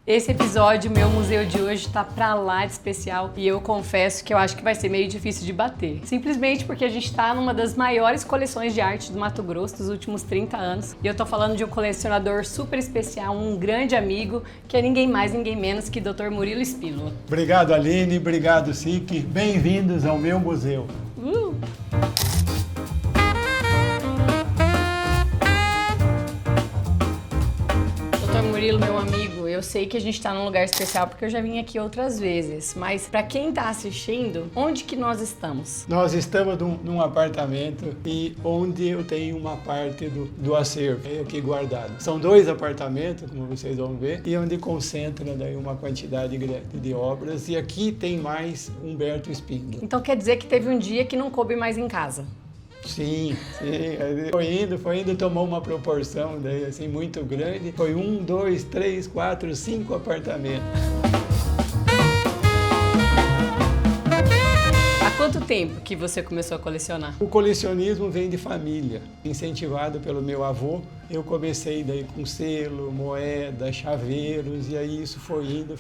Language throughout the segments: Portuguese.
Esse episódio, meu museu de hoje, tá pra lá de especial e eu confesso que eu acho que vai ser meio difícil de bater. Simplesmente porque a gente tá numa das maiores coleções de arte do Mato Grosso dos últimos 30 anos e eu tô falando de um colecionador super especial, um grande amigo, que é ninguém mais, ninguém menos que Dr. Murilo Spínola. Obrigado, Aline, obrigado, Sique. Bem-vindos ao meu museu. Dr. Murilo, meu amigo, eu sei que a gente tá num lugar especial porque eu já vim aqui outras vezes, mas pra quem tá assistindo, onde que nós estamos? Nós estamos num apartamento e onde eu tenho uma parte do acervo aqui guardado. São 2 apartamentos, como vocês vão ver, e onde concentra daí uma quantidade grande de obras. E aqui tem mais Humberto Spínola. Então quer dizer que teve um dia que não coube mais em casa. Sim. Foi indo, tomou uma proporção daí, assim, muito grande. Foi 1, 2, 3, 4, 5 apartamentos. Há quanto tempo que você começou a colecionar? O colecionismo vem de família, incentivado pelo meu avô. Eu comecei daí com selo, moeda, chaveiros, e aí isso foi indo.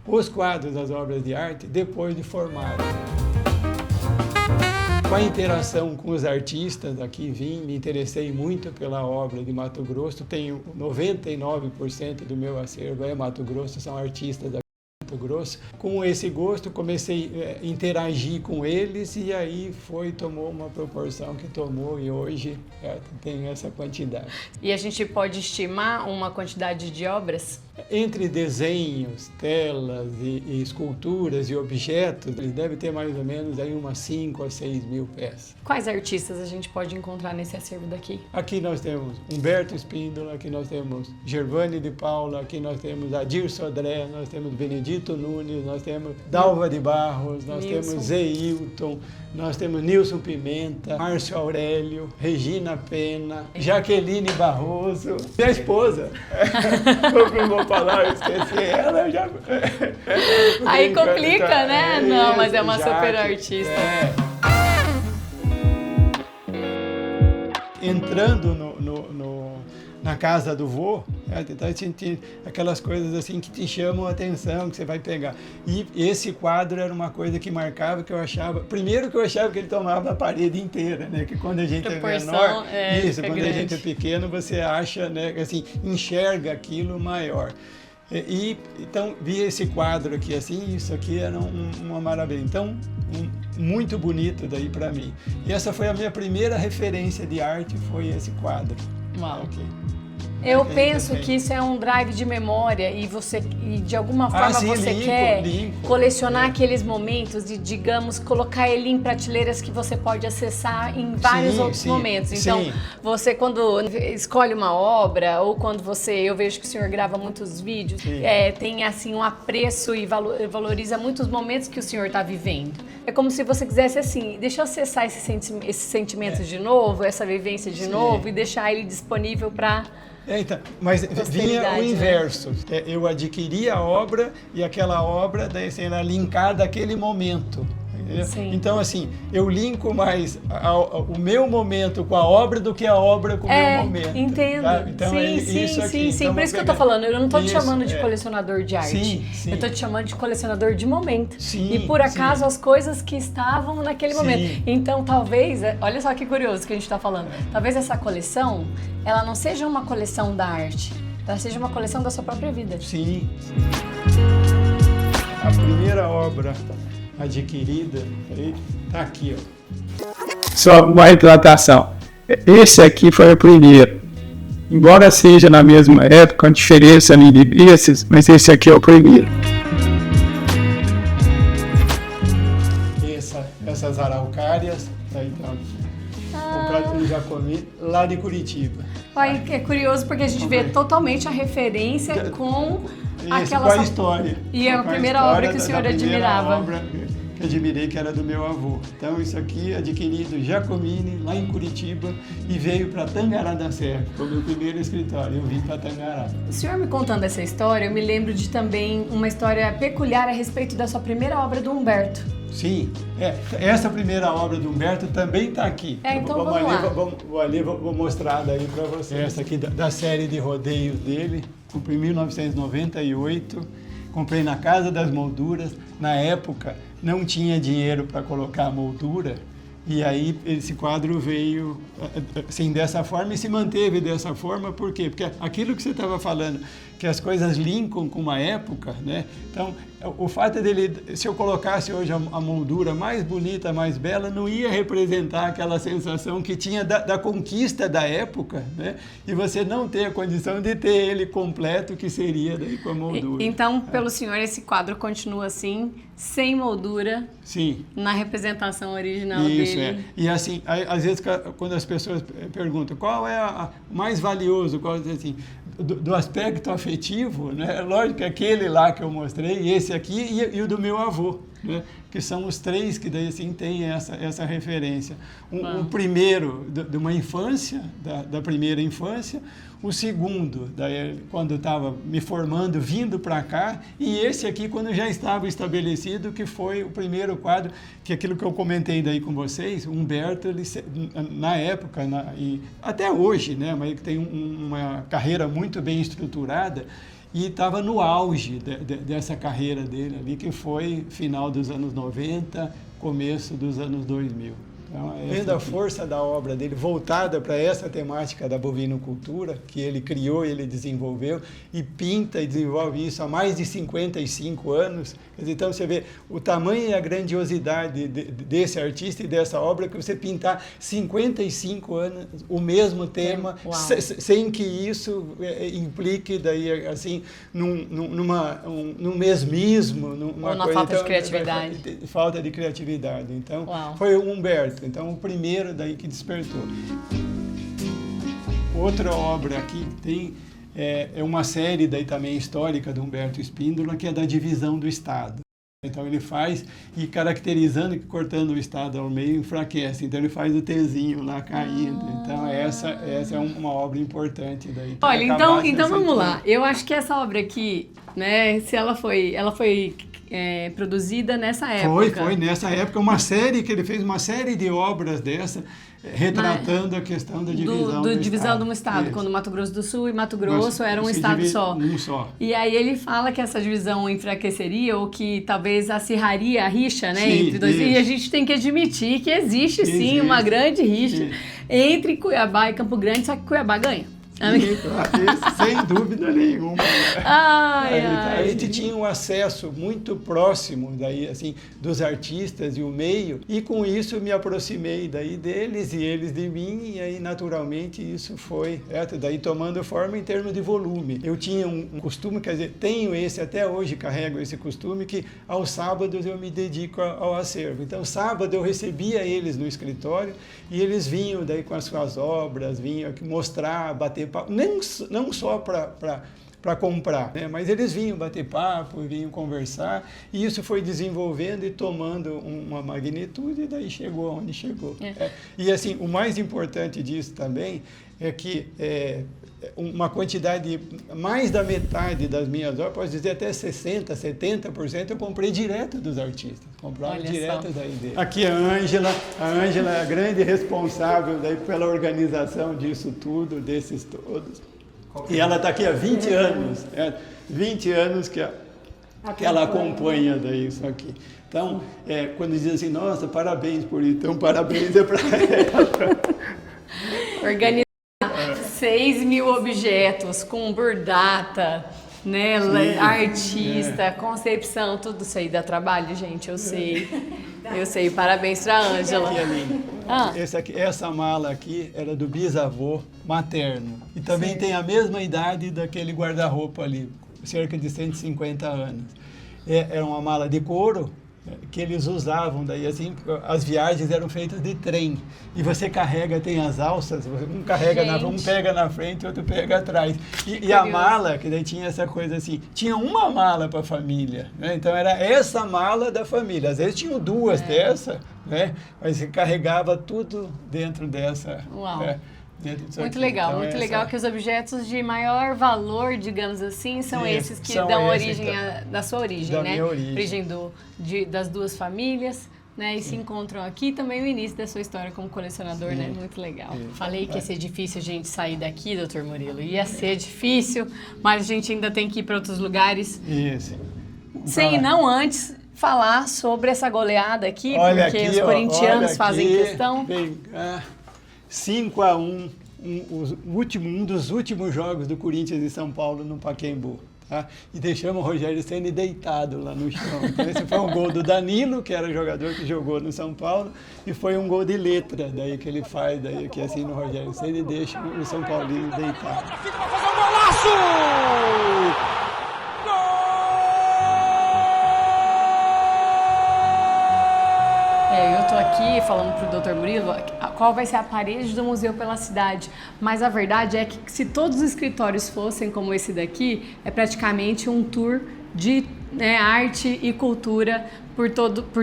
Os quadros das obras de arte, depois de formado. Com a interação com os artistas, aqui me interessei muito pela obra de Mato Grosso. Tenho 99% do meu acervo é Mato Grosso, são artistas da Mato Grosso. Com esse gosto, comecei a interagir com eles e aí tomou uma proporção que tomou e hoje tem essa quantidade. E a gente pode estimar uma quantidade de obras? Entre desenhos, telas e esculturas e objetos, ele deve ter mais ou menos aí umas 5 a 6 mil peças. Quais artistas a gente pode encontrar nesse acervo daqui? Aqui nós temos Humberto Spínola, aqui nós temos Gervani de Paula, aqui nós temos Adir Sodré, nós temos Benedito Nunes, nós temos Dalva de Barros, nós temos Zé Hilton, nós temos Nilson Pimenta, Márcio Aurélio, Regina Pena, Jaqueline Barroso, minha esposa. Eu vou falar, eu esqueci ela já. Aí complica, né? Não, mas é uma Jaque, super artista. Entrando na casa do vô, então tem aquelas coisas assim que te chamam a atenção, que você vai pegar. E esse quadro era uma coisa que marcava, que eu achava... Primeiro que eu achava que ele tomava a parede inteira, né? Que quando a gente é menor... quando a gente é pequeno, você acha, né? Assim, enxerga aquilo maior. Então, vi esse quadro aqui assim, isso aqui era uma maravilha. Então, muito bonito daí para mim. E essa foi a minha primeira referência de arte, foi esse quadro. Uau. Okay. Eu penso que isso é um drive de memória e de alguma forma você quer colecionar aqueles momentos e, digamos, colocar ele em prateleiras que você pode acessar em vários outros momentos. Então, você quando escolhe uma obra ou quando eu vejo que o senhor grava muitos vídeos, tem assim um apreço e valoriza muitos momentos que o senhor está vivendo. É como se você quisesse assim, deixa eu acessar esse sentimento de novo, essa vivência de novo e deixar ele disponível para... Então, mas vinha o inverso. Né? Eu adquiria a obra e aquela obra daí, assim, era linkada àquele momento. Então, assim, eu linko mais o meu momento com a obra do que a obra com o meu momento. Entendo. Tá? Então, sim. Então, por isso que eu tô falando. Eu não tô te chamando de colecionador de arte. Eu tô te chamando de colecionador de momento. E por acaso as coisas que estavam naquele momento. Então, talvez, olha só que curioso que a gente tá falando. Talvez essa coleção, ela não seja uma coleção da arte. Ela seja uma coleção da sua própria vida. Sim. A primeira obra adquirida, tá aqui, ó. Só uma retratação. Esse aqui foi o primeiro. Embora seja na mesma época, a diferença ali desses, mas esse aqui é o primeiro. Essas araucárias, tá, então, comprado no Jacomini, lá de Curitiba. É curioso porque a gente vê totalmente a referência com aquela... Com a história. E é a primeira obra que o senhor admirava. Obra que admirei, que era do meu avô. Então, isso aqui adquirido Jacomini, lá em Curitiba, e veio para Tangará da Serra, foi o meu primeiro escritório. Eu vim para Tangará. O senhor me contando essa história, eu me lembro de também uma história peculiar a respeito da sua primeira obra do Humberto. Sim, essa primeira obra do Humberto também está aqui. Então vou mostrar daí para você. Essa aqui da série de rodeios dele. comprei em 1998, comprei na Casa das Molduras. Na época não tinha dinheiro para colocar a moldura, e aí esse quadro veio assim, dessa forma e se manteve dessa forma. Por quê? Porque aquilo que você estava falando, que as coisas linkam com uma época, né? Então, o fato dele, se eu colocasse hoje a moldura mais bonita, mais bela, não ia representar aquela sensação que tinha da conquista da época, né? E você não ter a condição de ter ele completo, que seria daí com a moldura. Então, pelo senhor, esse quadro continua assim, sem moldura, sim, na representação original isso, dele. E assim, às vezes, quando as pessoas perguntam qual é a mais valioso, qual, assim, do aspecto afetivo, né? Lógico que aquele lá que eu mostrei, esse aqui e o do meu avô, né? Que são os três que daí assim tem essa referência. O primeiro de uma infância, da primeira infância, o segundo, daí, quando eu estava me formando, vindo para cá, e esse aqui quando já estava estabelecido, que foi o primeiro quadro, que é aquilo que eu comentei daí com vocês, Humberto, ele, na época, e até hoje, né, mas tem uma carreira muito bem estruturada, e estava no auge dessa carreira dele ali, que foi final dos anos 90, começo dos anos 2000. Então, vendo a força da obra dele voltada para essa temática da bovinocultura, que ele criou, ele desenvolveu, e pinta e desenvolve isso há mais de 55 anos. Então você vê o tamanho e a grandiosidade desse artista e dessa obra, que você pintar 55 anos o mesmo tema, sem que isso implique daí, assim, num mesmismo, ou na falta de criatividade. Falta de criatividade. Então, foi o Humberto. Então, o primeiro daí que despertou. Outra obra aqui tem é uma série daí também histórica do Humberto Spíndola, que é da divisão do Estado. Então ele faz, e caracterizando que cortando o Estado ao meio enfraquece. Então ele faz o Tzinho lá caindo. Então essa é uma obra importante daí. Olha, então vamos lá. Eu acho que essa obra aqui, né, se ela foi produzida nessa época. Foi nessa época, uma série que ele fez, uma série de obras dessa, retratando a questão da divisão divisão de um estado, quando Mato Grosso do Sul e Mato Grosso eram um estado só. Um só. E aí ele fala que essa divisão enfraqueceria, ou que talvez acirraria a rixa, né? Sim, entre dois. E a gente tem que admitir que existe sim uma grande rixa entre Cuiabá e Campo Grande, só que Cuiabá ganha. Sem dúvida nenhuma. A gente tinha um acesso muito próximo daí, assim, dos artistas e o meio, e com isso me aproximei daí deles e eles de mim, e aí naturalmente isso foi daí tomando forma em termos de volume. Eu tinha um costume, quer dizer, tenho esse até hoje, carrego esse costume, que aos sábados eu me dedico ao acervo. Então sábado eu recebia eles no escritório e eles vinham daí com as suas obras, vinham aqui mostrar, bater papo, não só para comprar, né? Mas eles vinham bater papo, vinham conversar, e isso foi desenvolvendo e tomando uma magnitude, e daí chegou onde chegou. E assim, o mais importante disso também é que uma quantidade, mais da metade das minhas obras, posso dizer até 60%, 70%, eu comprei direto dos artistas. Comprava direto daí dele. Aqui a Ângela é a grande responsável daí pela organização disso tudo, desses todos. E ela está aqui há 20 anos, 20 anos que ela acompanha daí isso aqui. Então, quando dizem assim, nossa, parabéns por isso, então parabéns para ela. Organizar 6.000 objetos com bordata, né, artista, concepção, tudo isso aí dá trabalho, gente, eu sei. Parabéns para a Ângela. Essa mala aqui era do bisavô materno. E também tem a mesma idade daquele guarda-roupa ali, cerca de 150 anos. Era uma mala de couro que eles usavam, daí assim, as viagens eram feitas de trem. E você carrega, tem as alças, um carrega um pega na frente, outro pega atrás. E a mala, que daí tinha essa coisa assim, tinha uma mala para a família, né? Então era essa mala da família. Às vezes tinham duas dessa, né? Mas você carregava tudo dentro dessa. Uau! Muito legal, então, muito legal que os objetos de maior valor, digamos assim, são esses que dão origem da sua origem, né? Minha origem. Das duas famílias, né, e se encontram aqui. Também o início da sua história como colecionador, né? Muito legal. Falei que ia ser difícil a gente sair daqui, doutor Murilo. Ia ser difícil, mas a gente ainda tem que ir para outros lugares. Isso. Sem não antes falar sobre essa goleada aqui, porque aqui, os corintianos fazem questão. 5-1, um dos últimos jogos do Corinthians em São Paulo no Pacaembu. Tá? E deixamos o Rogério Ceni deitado lá no chão. Então, esse foi um gol do Danilo, que era jogador que jogou no São Paulo, e foi um gol de letra daí que ele faz, daí que assim no Rogério Ceni e deixa o São Paulino deitado. Fica pra fazer um golaço! Eu tô aqui falando pro Dr. Murilo qual vai ser a parede do museu pela cidade, mas a verdade é que se todos os escritórios fossem como esse daqui, é praticamente um tour de arte e cultura por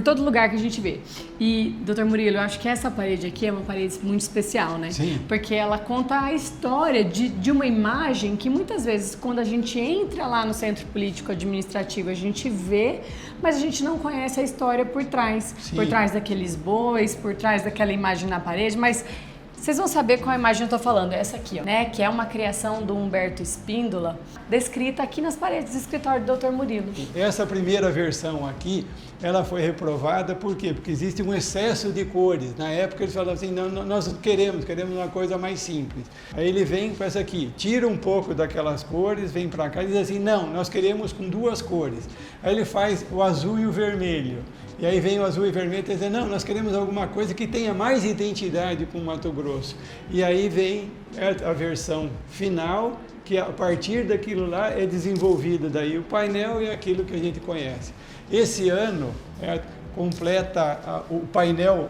todo lugar que a gente vê. E, Dr. Murilo, eu acho que essa parede aqui é uma parede muito especial, né? Sim. Porque ela conta a história de uma imagem que muitas vezes, quando a gente entra lá no centro político administrativo, a gente vê, mas a gente não conhece a história por trás. Sim. Por trás daqueles bois, por trás daquela imagem na parede, mas vocês vão saber qual imagem eu tô falando, essa aqui, ó, né? Que é uma criação do Humberto Espíndola, descrita aqui nas paredes do escritório do Dr. Murilo. Essa primeira versão aqui, ela foi reprovada, por quê? Porque existe um excesso de cores. Na época eles falavam assim, não, nós queremos uma coisa mais simples. Aí ele vem com essa aqui, tira um pouco daquelas cores, vem para cá e diz assim, não, nós queremos com duas cores. Aí ele faz o azul e o vermelho. E aí vem o azul e vermelho e diz, não, nós queremos alguma coisa que tenha mais identidade com o Mato Grosso. E aí vem a versão final, que a partir daquilo lá é desenvolvido daí o painel e aquilo que a gente conhece. Esse ano completa, o painel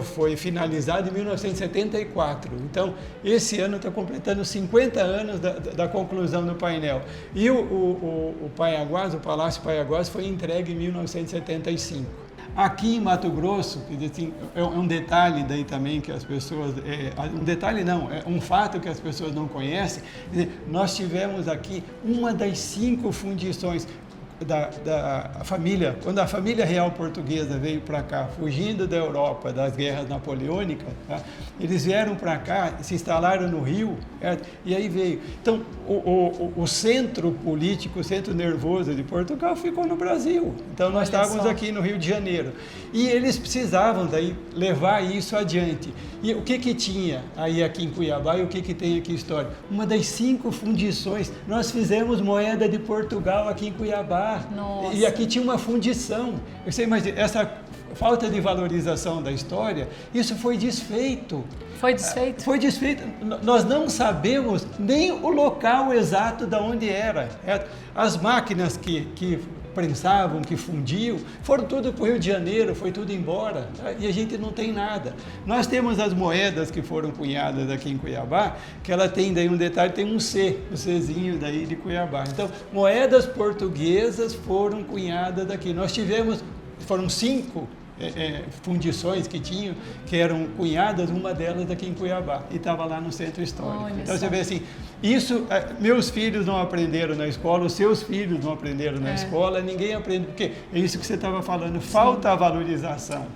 foi finalizado em 1974, então esse ano está completando 50 anos da conclusão do painel. E o Paiaguás, o Palácio Paiaguás, foi entregue em 1975. Aqui em Mato Grosso, assim, é um detalhe daí também que as pessoas, um detalhe não, é um fato que as pessoas não conhecem, nós tivemos aqui uma das 5 fundições da família, quando a família real portuguesa veio para cá, fugindo da Europa, das guerras napoleônicas, tá? Eles vieram para cá, se instalaram no Rio, e aí veio. Então, o centro político, o centro nervoso de Portugal ficou no Brasil. Então, nós estávamos aqui no Rio de Janeiro. E eles precisavam daí levar isso adiante. E o que tinha aí aqui em Cuiabá e o que tem aqui em História? Uma das 5 fundições, nós fizemos moeda de Portugal aqui em Cuiabá. Nossa. E aqui tinha uma fundição. Você imagina, essa falta de valorização da história, isso foi desfeito. Foi desfeito? Foi desfeito. Nós não sabemos nem o local exato de onde era. As máquinas que prensavam, que fundiam, foram tudo para o Rio de Janeiro, foi tudo embora, e a gente não tem nada. Nós temos as moedas que foram cunhadas aqui em Cuiabá, que ela tem daí um detalhe, tem um C, o Czinho daí de Cuiabá. Então, moedas portuguesas foram cunhadas daqui. Nós tivemos, foram 5 fundições que eram cunhadas, uma delas aqui em Cuiabá, e estava lá no centro histórico. Olha então só. Você vê assim, isso meus filhos não aprenderam na escola, os seus filhos não aprenderam na escola, ninguém aprende, porque é isso que você estava falando, falta a valorização.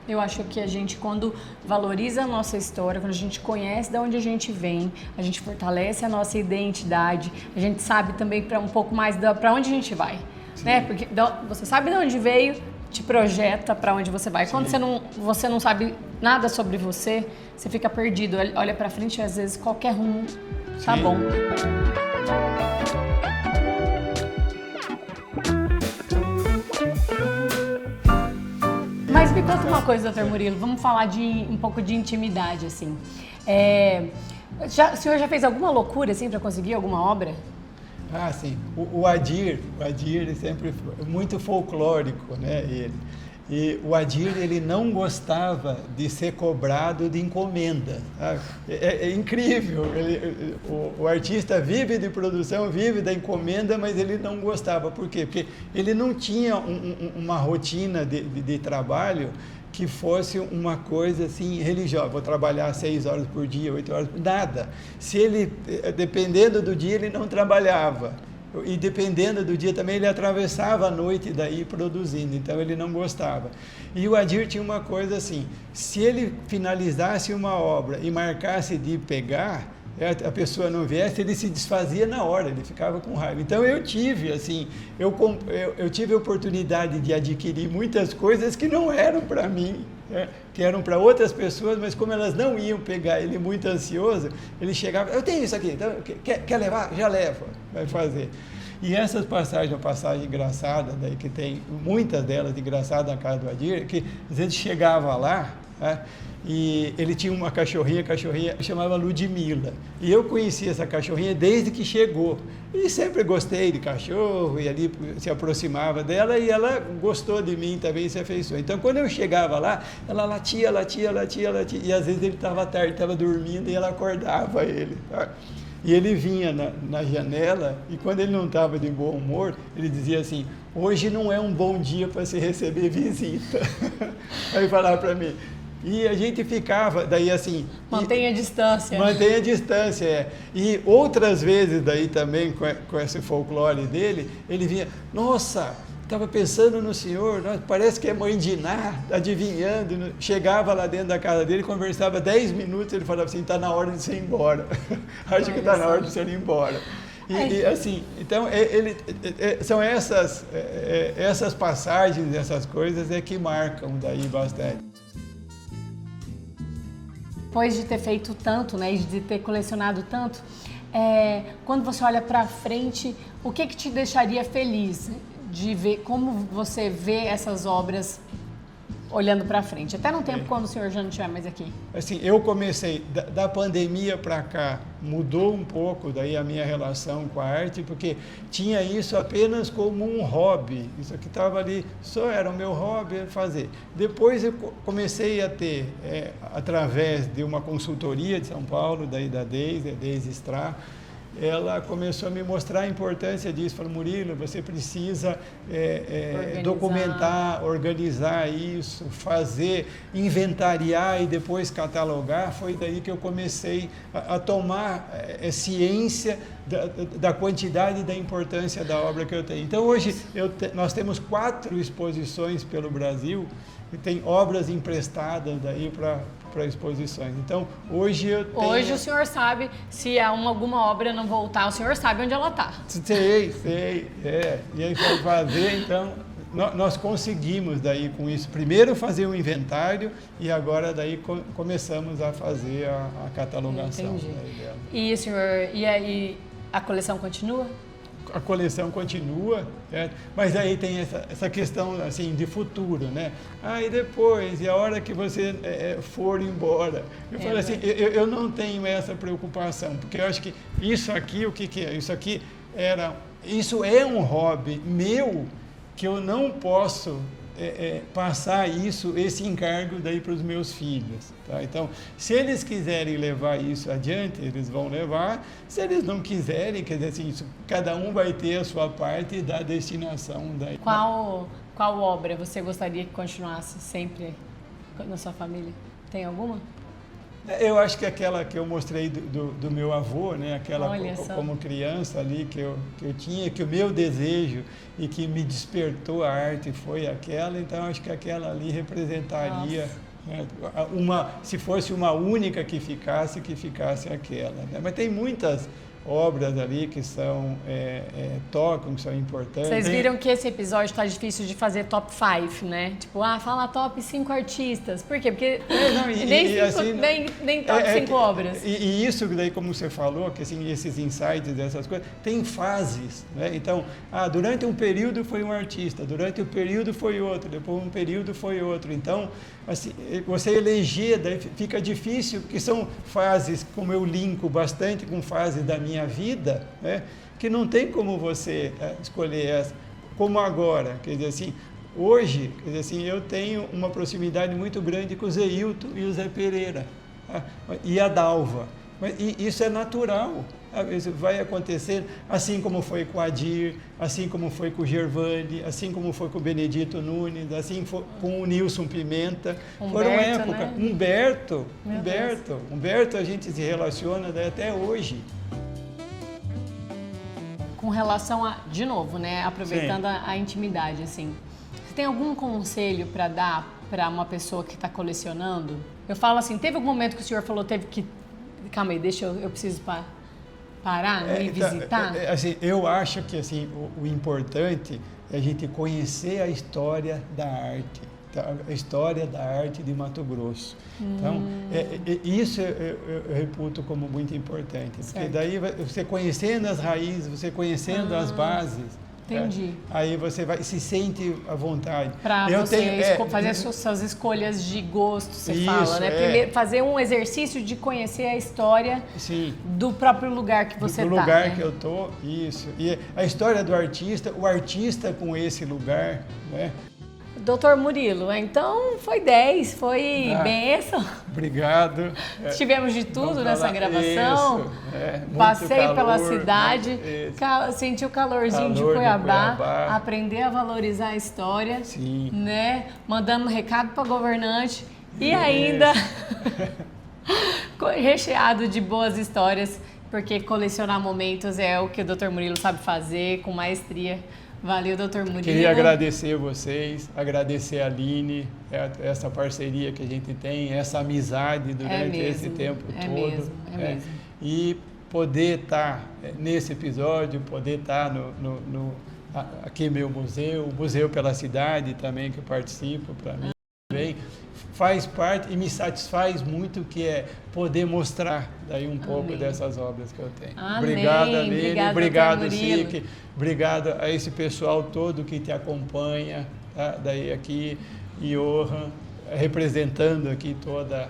Eu acho que a gente, quando valoriza a nossa história, quando a gente conhece de onde a gente vem, a gente fortalece a nossa identidade, a gente sabe também um pouco mais para onde a gente vai, né? Porque você sabe de onde veio, te projeta para onde você vai. Sim. Quando você não sabe nada sobre você, você fica perdido, olha para frente e às vezes qualquer rumo tá bom. Mas me conta uma coisa, Dr. Murilo, vamos falar um pouco de intimidade, assim. O senhor já fez alguma loucura, assim, para conseguir alguma obra? Ah, sim. O Adir, ele sempre foi muito folclórico, né? E o Adir, ele não gostava de ser cobrado de encomenda. É incrível. O artista vive de produção, vive da encomenda, mas ele não gostava. Por quê? Porque ele não tinha uma rotina de trabalho que fosse uma coisa assim religiosa, vou trabalhar 6 horas por dia, 8 horas, nada. Se ele, dependendo do dia, ele não trabalhava. e dependendo do dia também ele atravessava a noite daí produzindo, então ele não gostava. E o Adir tinha uma coisa assim, se ele finalizasse uma obra e marcasse de pegar, a pessoa não viesse, ele se desfazia na hora, ele ficava com raiva. Então eu tive, assim, eu tive a oportunidade de adquirir muitas coisas que não eram para mim, que eram para outras pessoas, mas como elas não iam pegar ele muito ansioso, ele chegava, eu tenho isso aqui, então, quer levar? Já leva, vai fazer. E essas passagens, uma passagem engraçada, daí que tem muitas delas engraçadas na casa do Adir, que às vezes chegava lá, e ele tinha uma cachorrinha chamava Ludmila. E eu conheci essa cachorrinha desde que chegou. E sempre gostei de cachorro, e ali se aproximava dela, e ela gostou de mim também, se afeiçoou. Então, quando eu chegava lá, ela latia, e às vezes ele estava tarde, estava dormindo, e ela acordava ele. E ele vinha na janela, e quando ele não estava de bom humor, ele dizia assim, hoje não é um bom dia para se receber visita. Aí falava para mim. E a gente ficava, daí assim... Mantenha a distância. Mantenha a distância, E outras vezes daí também, com esse folclore dele, ele vinha, nossa, estava pensando no senhor, parece que é mãe de Iná, adivinhando. Chegava lá dentro da casa dele, conversava 10 minutos, ele falava assim, está na hora de você ir embora. Acho que está na hora de você ir embora. E assim, então, são essas passagens, essas coisas que marcam daí bastante. Depois de ter feito tanto, né, de ter colecionado tanto, quando você olha para frente, o que te deixaria feliz de ver, como você vê essas obras olhando para frente? Até no tempo quando o senhor já não estiver mais aqui. Assim, eu comecei, da pandemia para cá, mudou um pouco daí a minha relação com a arte, porque tinha isso apenas como um hobby. Isso aqui estava ali, só era o meu hobby fazer. Depois eu comecei a ter, através de uma consultoria de São Paulo, daí da Deise Stra, ela começou a me mostrar a importância disso. Falou, Murilo, você precisa documentar, organizar isso, fazer, inventariar e depois catalogar. Foi daí que eu comecei a tomar ciência da quantidade e da importância da obra que eu tenho. Então, hoje, nós temos 4 exposições pelo Brasil, e tem obras emprestadas daí para exposições. Então, hoje eu tenho... Hoje o senhor sabe, se alguma obra não voltar, o senhor sabe onde ela está. Sei. E aí foi fazer, então, nós conseguimos daí com isso, primeiro fazer um inventário e agora daí começamos a fazer a catalogação. Daí dela. E, senhor, e aí a coleção continua? A coleção continua, mas aí tem essa questão assim de futuro, né? E depois, e a hora que você for embora? Eu falei assim, eu não tenho essa preocupação, porque eu acho que isso aqui, o que é? Isso é um hobby meu que eu não posso passar esse encargo daí para os meus filhos. Tá? Então, se eles quiserem levar isso adiante, eles vão levar. Se eles não quiserem, quer dizer assim, cada um vai ter a sua parte da destinação. Daí. Qual obra você gostaria que continuasse sempre na sua família? Tem alguma? Eu acho que aquela que eu mostrei do meu avô, né? Aquela como criança ali que eu tinha, que o meu desejo e que me despertou a arte foi aquela, então acho que aquela ali representaria, né, se fosse uma única que ficasse aquela. Né? Mas tem muitas obras ali que são tocam, que são importantes. Vocês viram que esse episódio está difícil de fazer top 5, né? Tipo, fala top 5 artistas. Por quê? Porque nem top 5 obras. E isso daí, como você falou, que assim, esses insights, essas coisas, tem fases, né? Então, durante um período foi um artista, durante um período foi outro, depois um período foi outro. Então, assim, você eleger, daí fica difícil, porque são fases, como eu linko bastante com fases da minha vida, né, que não tem como você escolher essa, como agora, quer dizer assim, hoje, quer dizer assim, eu tenho uma proximidade muito grande com o Zé Hilton e o Zé Pereira, e a Dalva, mas isso é natural, isso vai acontecer, assim como foi com o Adir, assim como foi com o Gervani, assim como foi com o Benedito Nunes, assim com o Nilson Pimenta, foram épocas, né? Humberto, a gente se relaciona até hoje. Com relação a, de novo, né, aproveitando a intimidade, assim, você tem algum conselho para dar para uma pessoa que está colecionando? Eu falo assim, teve algum momento que o senhor falou, teve que, calma aí, deixa eu preciso parar e visitar? Assim, eu acho que assim, o importante é a gente conhecer a história da arte. A história da arte de Mato Grosso. Então, isso eu reputo como muito importante. Porque daí você conhecendo as raízes, você conhecendo as bases, entendi. Aí você se sente à vontade. Para você fazer as suas escolhas de gosto, você fala, né? Primeiro, fazer um exercício de conhecer a história do próprio lugar que você está. Do lugar que eu estou, isso. E a história do artista, o artista com esse lugar, né? Doutor Murilo, então foi 10, foi bênção. Obrigado. Tivemos de tudo nessa gravação. Passei pela cidade, senti o calorzinho de Cuiabá, aprender a valorizar a história, né? Mandamos recado para governante e ainda recheado de boas histórias, porque colecionar momentos é o que o Dr. Murilo sabe fazer com maestria. Valeu, doutor Murilo. Queria agradecer vocês, agradecer a Aline, essa parceria que a gente tem, essa amizade durante esse tempo todo. É mesmo. E poder estar nesse episódio, poder estar aqui no meu museu, o Museu pela Cidade também, que eu participo, para mim também, faz parte e me satisfaz muito, que é poder mostrar daí um pouco dessas obras que eu tenho. Obrigado, Aline, obrigado, Sique, obrigado a esse pessoal todo que te acompanha, tá? Daí aqui, Johan, representando aqui toda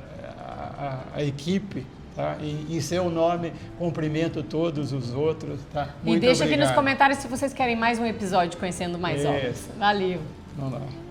a equipe. Tá? Em seu nome, cumprimento todos os outros. Tá? Muito e deixa obrigado. Aqui nos comentários se vocês querem mais um episódio conhecendo mais obras. Valeu! Vamos lá.